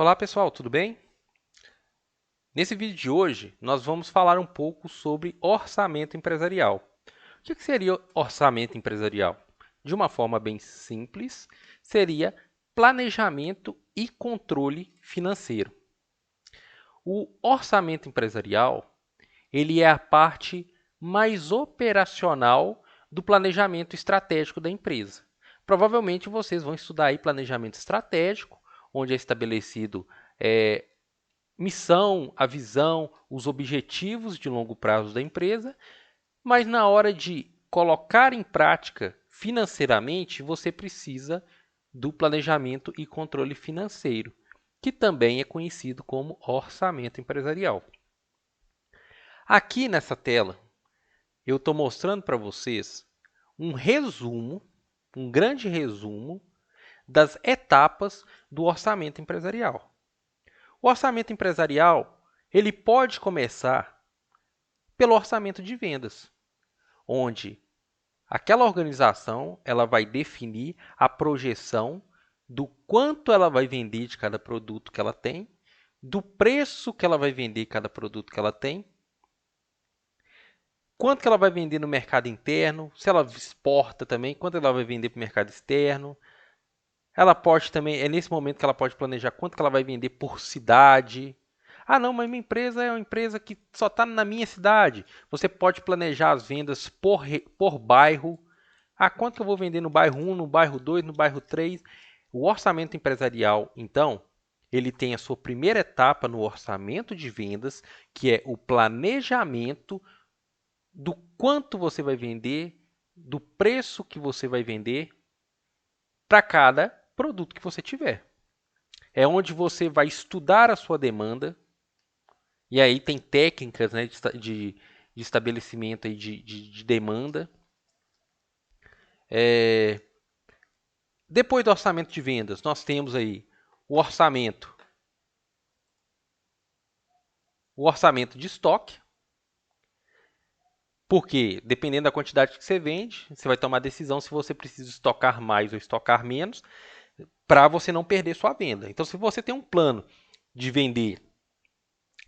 Olá pessoal, tudo bem? Nesse vídeo de hoje, nós vamos falar um pouco sobre orçamento empresarial. O que seria orçamento empresarial? De uma forma bem simples, seria planejamento e controle financeiro. O orçamento empresarial, ele é a parte mais operacional do planejamento estratégico da empresa. Provavelmente vocês vão estudar aí planejamento estratégico, onde é estabelecido missão, a visão, os objetivos de longo prazo da empresa, mas na hora de colocar em prática financeiramente, você precisa do planejamento e controle financeiro, que também é conhecido como orçamento empresarial. Aqui nessa tela, eu estou mostrando para vocês um resumo, um grande resumo das etapas do orçamento empresarial. O orçamento empresarial, ele pode começar pelo orçamento de vendas, onde aquela organização ela vai definir a projeção do quanto ela vai vender de cada produto que ela tem, do preço que ela vai vender cada produto que ela tem, quanto que ela vai vender no mercado interno, se ela exporta também, quanto ela vai vender para o mercado externo. Ela pode também, é nesse momento que ela pode planejar quanto que ela vai vender por cidade. Ah, não, mas minha empresa é uma empresa que só está na minha cidade. Você pode planejar as vendas por bairro. Ah, quanto que eu vou vender no bairro 1, no bairro 2, no bairro 3? O orçamento empresarial, então, ele tem a sua primeira etapa no orçamento de vendas, que é o planejamento do quanto você vai vender, do preço que você vai vender para cada produto que você tiver. É onde você vai estudar a sua demanda, e aí tem técnicas, né, de estabelecimento aí de demanda. Depois do orçamento de vendas, nós temos aí o orçamento de estoque, porque dependendo da quantidade que você vende, você vai tomar a decisão se você precisa estocar mais ou estocar menos, para você não perder sua venda. Então, se você tem um plano de vender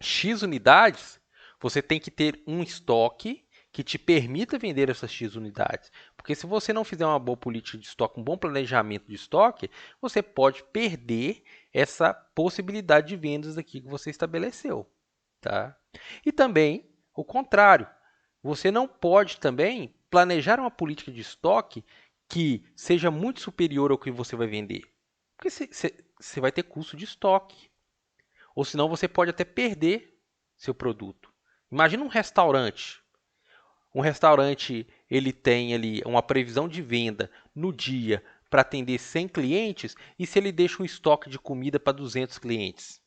X unidades, você tem que ter um estoque que te permita vender essas X unidades. Porque se você não fizer uma boa política de estoque, um bom planejamento de estoque, você pode perder essa possibilidade de vendas aqui que você estabeleceu. Tá? E também o contrário. Você não pode também planejar uma política de estoque que seja muito superior ao que você vai vender. Porque você vai ter custo de estoque. Ou senão você pode até perder seu produto. Imagina um restaurante. Um restaurante ele tem ali uma previsão de venda no dia para atender 100 clientes e se ele deixa um estoque de comida para 200 clientes.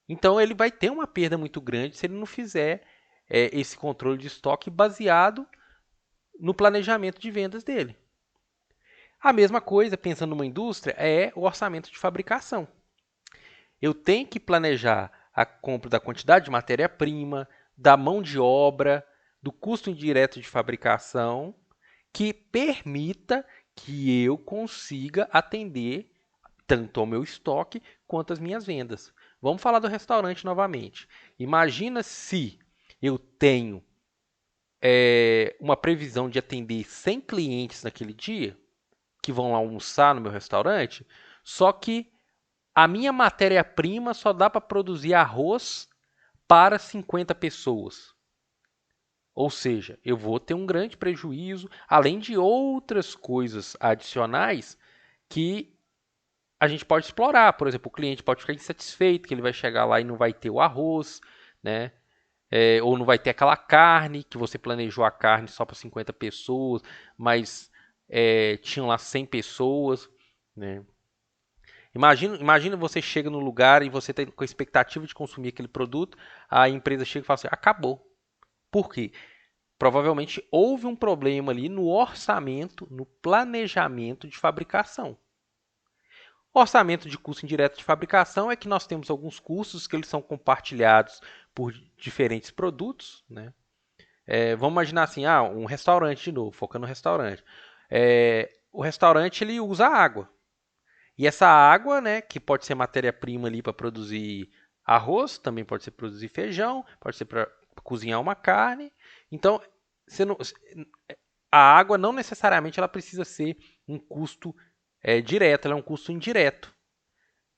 Então ele vai ter uma perda muito grande se ele não fizer esse controle de estoque baseado no planejamento de vendas dele. A mesma coisa, pensando numa indústria, é o orçamento de fabricação. Eu tenho que planejar a compra da quantidade de matéria-prima, da mão de obra, do custo indireto de fabricação, que permita que eu consiga atender tanto ao meu estoque quanto às minhas vendas. Vamos falar do restaurante novamente. Imagina se eu tenho uma previsão de atender 100 clientes naquele dia, que vão lá almoçar no meu restaurante, só que a minha matéria-prima só dá para produzir arroz para 50 pessoas. Ou seja, eu vou ter um grande prejuízo, além de outras coisas adicionais que a gente pode explorar. Por exemplo, o cliente pode ficar insatisfeito, que ele vai chegar lá e não vai ter o arroz, né? Ou não vai ter aquela carne, que você planejou a carne só para 50 pessoas, mas tinham lá 100 pessoas, né? Imagina você chega no lugar e você está com a expectativa de consumir aquele produto, a empresa chega e fala assim, acabou. Por quê? Provavelmente houve um problema ali no orçamento, no planejamento de fabricação. Orçamento de custo indireto de fabricação é que nós temos alguns custos que eles são compartilhados por diferentes produtos, né? Vamos imaginar assim, um restaurante de novo, focando no restaurante. O restaurante ele usa água. E essa água, né, que pode ser matéria-prima ali para produzir arroz, também pode ser para produzir feijão, pode ser para cozinhar uma carne. Então, você não, a água não necessariamente ela precisa ser um custo direto, ela é um custo indireto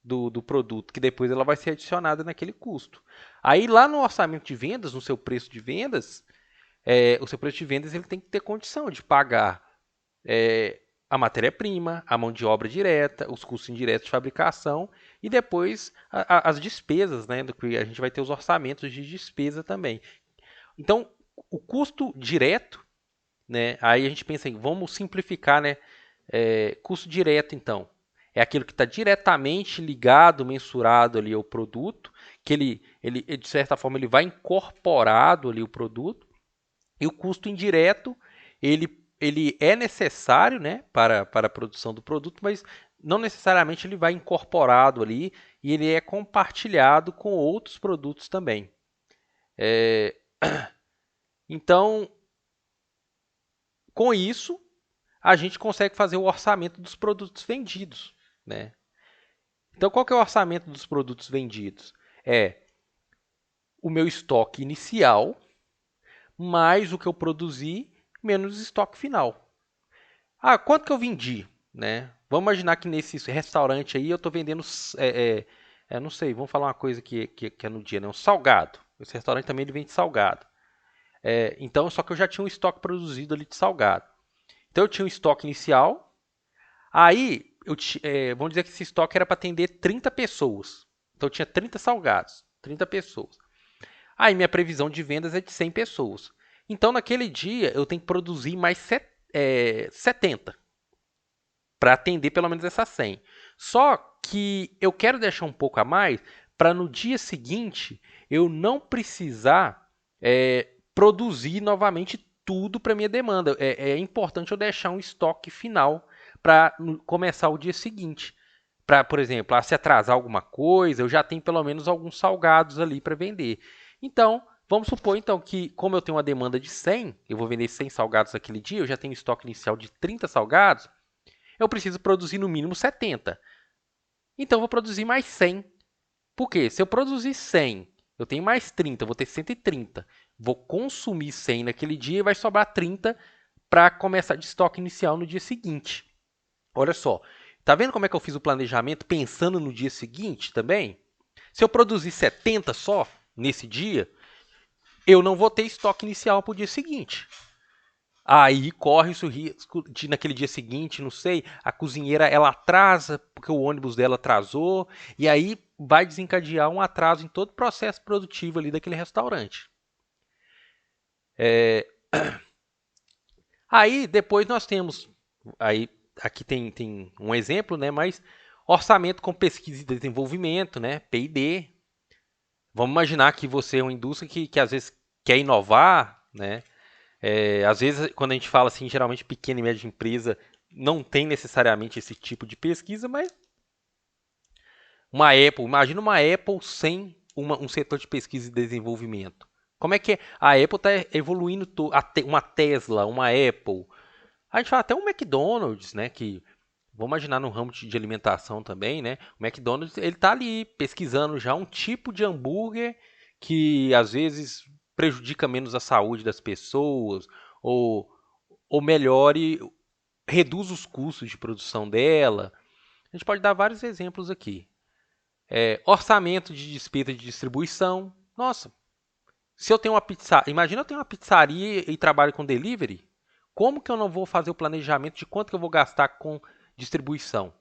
do produto, que depois ela vai ser adicionada naquele custo. Aí lá no orçamento de vendas, no seu preço de vendas, o seu preço de vendas ele tem que ter condição de pagar a matéria-prima, a mão de obra direta, os custos indiretos de fabricação e depois as despesas, né? Do que a gente vai ter os orçamentos de despesa também. Então, o custo direto, né? Aí a gente pensa em, vamos simplificar, né? Custo direto, então, é aquilo que está diretamente ligado, mensurado ali ao produto, que ele de certa forma ele vai incorporado ali o produto. E o custo indireto, ele é necessário, né, para a produção do produto, mas não necessariamente ele vai incorporado ali e ele é compartilhado com outros produtos também. Então, com isso, a gente consegue fazer o orçamento dos produtos vendidos, né? Então, qual que é o orçamento dos produtos vendidos? É o meu estoque inicial mais o que eu produzi menos o estoque final. Ah, quanto que eu vendi, né? Vamos imaginar que nesse restaurante aí eu estou vendendo, não sei, vamos falar uma coisa que é no dia, né? Um salgado. Esse restaurante também ele vende salgado. Então, só que eu já tinha um estoque produzido ali de salgado. Então eu tinha um estoque inicial. Aí, vamos dizer que esse estoque era para atender 30 pessoas. Então eu tinha 30 salgados, 30 pessoas. Aí minha previsão de vendas é de 100 pessoas. Então naquele dia eu tenho que produzir mais 70 para atender pelo menos essas 100. Só que eu quero deixar um pouco a mais para no dia seguinte eu não precisar produzir novamente tudo para minha demanda. É importante eu deixar um estoque final para começar o dia seguinte. Para, por exemplo, se atrasar alguma coisa, eu já tenho pelo menos alguns salgados ali para vender. Então, vamos supor então que, como eu tenho uma demanda de 100, eu vou vender 100 salgados naquele dia, eu já tenho estoque inicial de 30 salgados, eu preciso produzir no mínimo 70. Então, eu vou produzir mais 100. Por quê? Se eu produzir 100, eu tenho mais 30, eu vou ter 130. Vou consumir 100 naquele dia e vai sobrar 30 para começar de estoque inicial no dia seguinte. Olha só, tá vendo como é que eu fiz o planejamento pensando no dia seguinte também? Se eu produzir 70 só nesse dia, eu não vou ter estoque inicial para o dia seguinte. Aí corre o risco de naquele dia seguinte, não sei, a cozinheira ela atrasa porque o ônibus dela atrasou e aí vai desencadear um atraso em todo o processo produtivo ali daquele restaurante. Aí depois nós temos, aí aqui tem um exemplo, né? Mas orçamento com pesquisa e desenvolvimento, né? P&D. Vamos imaginar que você é uma indústria que às vezes quer inovar, né? Às vezes, quando a gente fala assim, geralmente pequena e média empresa não tem necessariamente esse tipo de pesquisa, mas uma Apple, imagina uma Apple sem um setor de pesquisa e desenvolvimento. Como é que é? A Apple está evoluindo, uma Tesla, uma Apple. A gente fala até um McDonald's, né? Que vamos imaginar no ramo de alimentação também, né? O McDonald's ele está ali pesquisando já um tipo de hambúrguer que às vezes prejudica menos a saúde das pessoas ou, ou melhore, reduz os custos de produção dela. A gente pode dar vários exemplos aqui. Orçamento de despesa de distribuição. Nossa, se eu tenho uma pizzaria, imagina eu tenho uma pizzaria e trabalho com delivery, como que eu não vou fazer o planejamento de quanto que eu vou gastar com distribuição?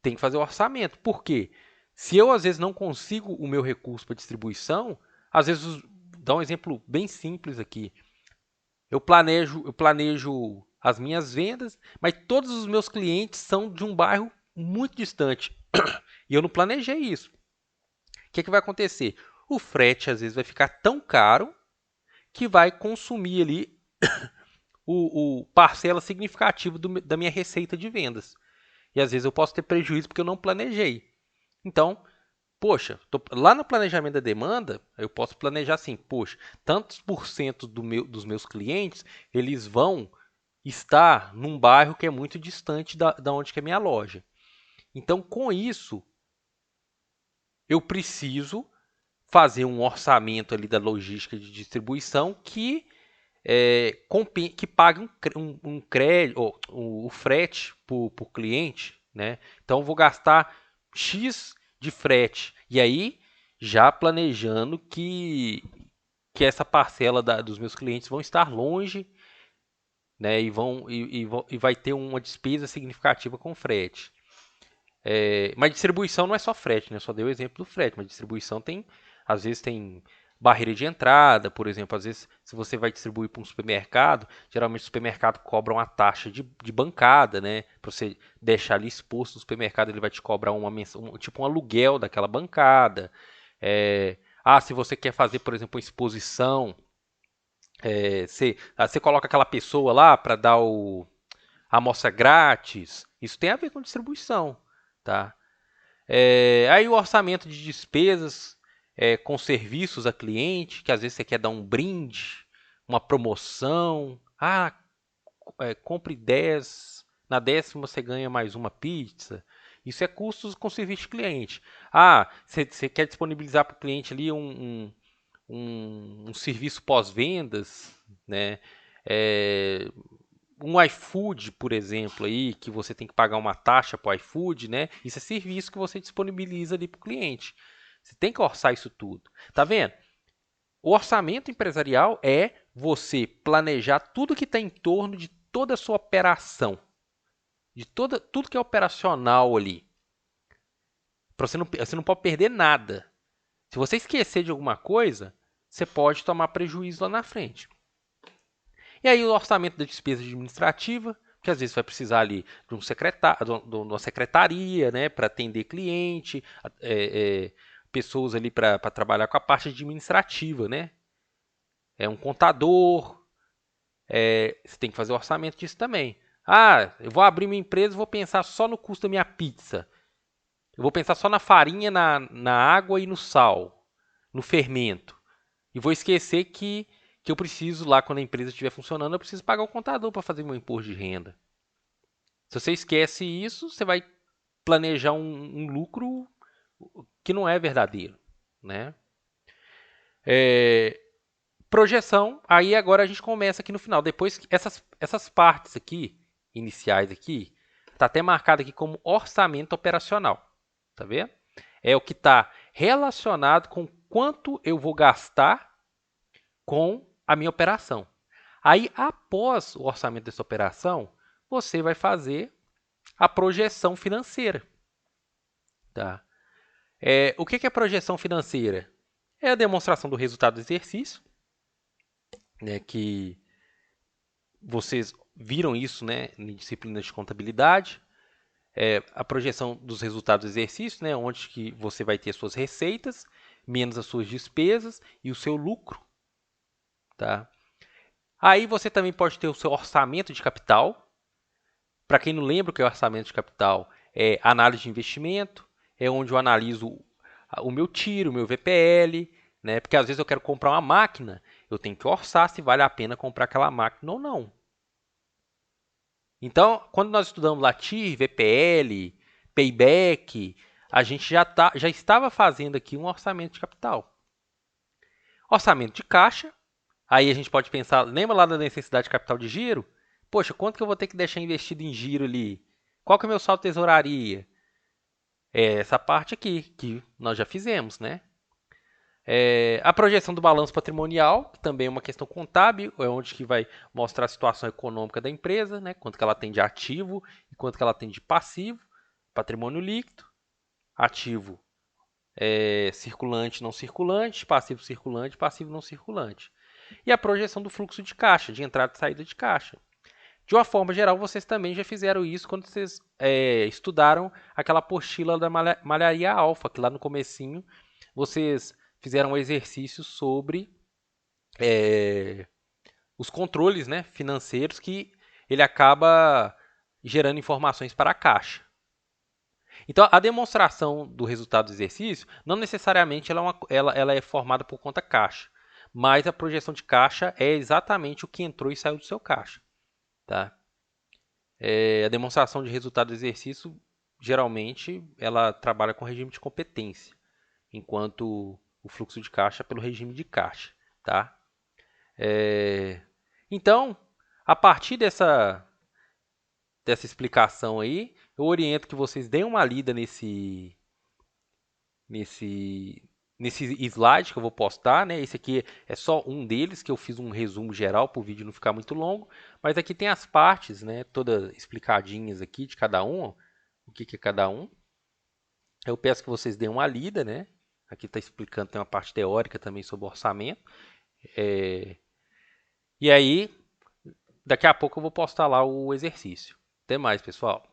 Tem que fazer o orçamento. Por quê? Se eu às vezes não consigo o meu recurso para distribuição, às vezes, dá um exemplo bem simples aqui. Eu planejo as minhas vendas, mas todos os meus clientes são de um bairro muito distante. E eu não planejei isso. O que vai acontecer? O frete às vezes vai ficar tão caro que vai consumir ali o parcela significativa da minha receita de vendas. E às vezes eu posso ter prejuízo porque eu não planejei. Então, poxa, lá no planejamento da demanda, eu posso planejar assim, poxa, tantos por cento dos meus clientes, eles vão estar num bairro que é muito distante da onde que é a minha loja. Então, com isso, eu preciso fazer um orçamento ali da logística de distribuição que pague um crédito, ou o frete por cliente, né? Então, eu vou gastar X de frete. E aí, já planejando que essa parcela dos meus clientes vão estar longe, né? E vai ter uma despesa significativa com frete. Mas distribuição não é só frete, né? Só dei o exemplo do frete, mas distribuição às vezes tem barreira de entrada, por exemplo, às vezes se você vai distribuir para um supermercado, geralmente o supermercado cobra uma taxa de bancada, né? Para você deixar ali exposto no supermercado, ele vai te cobrar tipo um aluguel daquela bancada. Se você quer fazer, por exemplo, uma exposição, você coloca aquela pessoa lá para dar a amostra grátis, isso tem a ver com distribuição, tá? Aí o orçamento de despesas com serviços a cliente, que às vezes você quer dar um brinde, uma promoção. Compre 10, na décima você ganha mais uma pizza. Isso é custos com serviço de cliente. Você quer disponibilizar para o cliente ali um serviço pós-vendas, né? Um iFood, por exemplo, aí, que você tem que pagar uma taxa para o iFood, né? Isso é serviço que você disponibiliza ali para o cliente. Você tem que orçar isso tudo. Tá vendo? O orçamento empresarial é você planejar tudo que está em torno de toda a sua operação, tudo que é operacional ali. Você não pode perder nada. Se você esquecer de alguma coisa, você pode tomar prejuízo lá na frente. E aí o orçamento da despesa administrativa, que às vezes vai precisar ali de um secretário, de uma secretaria, né, para atender cliente, pessoas ali para trabalhar com a parte administrativa, né? Um contador, você tem que fazer o orçamento disso também. Eu vou abrir minha empresa e vou pensar só no custo da minha pizza. Eu vou pensar só na farinha, na água e no sal, no fermento. E vou esquecer que eu preciso, lá quando a empresa estiver funcionando, eu preciso pagar o contador para fazer meu imposto de renda. Se você esquece isso, você vai planejar um lucro que não é verdadeiro, né? Projeção, aí agora a gente começa aqui no final. Depois, essas partes aqui, iniciais aqui, tá até marcado aqui como orçamento operacional. Tá vendo? É o que está relacionado com quanto eu vou gastar com a minha operação. Aí, após o orçamento dessa operação, você vai fazer a projeção financeira. Tá? O que é projeção financeira? É a demonstração do resultado do exercício, né, que vocês viram isso, né, em disciplinas de contabilidade. A projeção dos resultados do exercício, né, onde que você vai ter as suas receitas, menos as suas despesas e o seu lucro. Tá? Aí você também pode ter o seu orçamento de capital. Para quem não lembra o que é orçamento de capital, é análise de investimento, é onde eu analiso o meu tiro, o meu VPL, né? Porque às vezes eu quero comprar uma máquina, eu tenho que orçar se vale a pena comprar aquela máquina ou não. Então, quando nós estudamos lá TIR, VPL, Payback, a gente já estava fazendo aqui um orçamento de capital. Orçamento de caixa, aí a gente pode pensar, lembra lá da necessidade de capital de giro? Poxa, quanto que eu vou ter que deixar investido em giro ali? Qual que é o meu saldo de tesouraria? É essa parte aqui, que nós já fizemos, né? A projeção do balanço patrimonial, que também é uma questão contábil, é onde que vai mostrar a situação econômica da empresa, né? Quanto que ela tem de ativo e quanto que ela tem de passivo, patrimônio líquido, ativo circulante, não circulante, passivo não circulante. E a projeção do fluxo de caixa, de entrada e saída de caixa. De uma forma geral, vocês também já fizeram isso quando vocês estudaram aquela apostila da malharia alfa, que lá no comecinho vocês fizeram um exercício sobre os controles, né, financeiros que ele acaba gerando informações para a caixa. Então, a demonstração do resultado do exercício, não necessariamente ela é formada por conta caixa, mas a projeção de caixa é exatamente o que entrou e saiu do seu caixa. Tá? A demonstração de resultado do exercício geralmente, ela trabalha com regime de competência, enquanto o fluxo de caixa pelo regime de caixa, tá? Então, a partir dessa explicação aí, eu oriento que vocês deem uma lida nesse, nesse slide que eu vou postar, né? Esse aqui é só um deles, que eu fiz um resumo geral para o vídeo não ficar muito longo, mas aqui tem as partes, né? Todas explicadinhas aqui de cada um, ó, o que é cada um. Eu peço que vocês deem uma lida, né? Aqui está explicando, tem uma parte teórica também sobre orçamento. E aí, daqui a pouco eu vou postar lá o exercício. Até mais, pessoal.